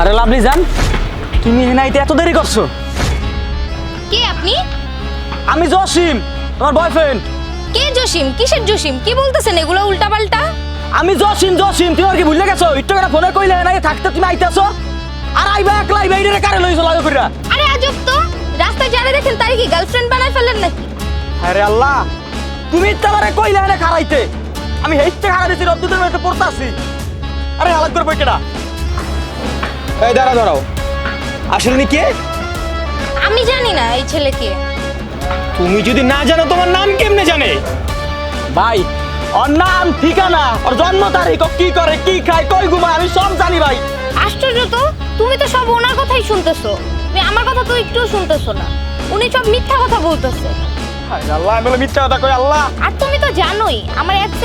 আরে লাভলি জান, তুমি হেনাইতে এত দেরি করছো? কে আপনি? আমি জসিম, তোমার বয়ফ্রেন্ড। কে জসিম? কিসের জসিম? কি বলতেছেন এগুলো উল্টাপাল্টা? আমি জসিম, তুমি আর কি ভুলে গেছো? একটু করে ফোনে কইলে হেনাই থাকতে তুমি আইতাছো, আর আইবা একলা আইবা এইটারে কারে লইছো লাগো কইরা? আরে আজব তো, রাস্তায় যারা দেখেন তারে কি গার্লফ্রেন্ড বানায় ফেলেন নাকি? আরে আল্লাহ, তুমি তো আমারে কইলে হেনে খারাইতে, আমি হেইতে খারাই দিছি, রদ্দুদের মধ্যে পড়তাছি। আরে হালাত করে বইকেডা? এই দাঁড়াও, আসলে কে? আমি জানি না এই ছেলে কে। তুমি যদি না জানো তোমার নাম কেমনে জানে? ভাই, ওর নাম, ঠিকানা, ওর জন্ম তারিখ, ও কি করে, কি খায়, কই ঘুমায়, আমি সব জানি ভাই। আশ্চর্য তো, তুমি তো সব ওনার কথাই শুনতেছো, তুমি আমার কথা তো একটু শুনতেছো না। উনি সব মিথ্যা কথা বলতেছে। হায় আল্লাহ, আমি বলে মিথ্যা কথা কই? আল্লাহ, আর তুমি তো জানোই আমার এক্স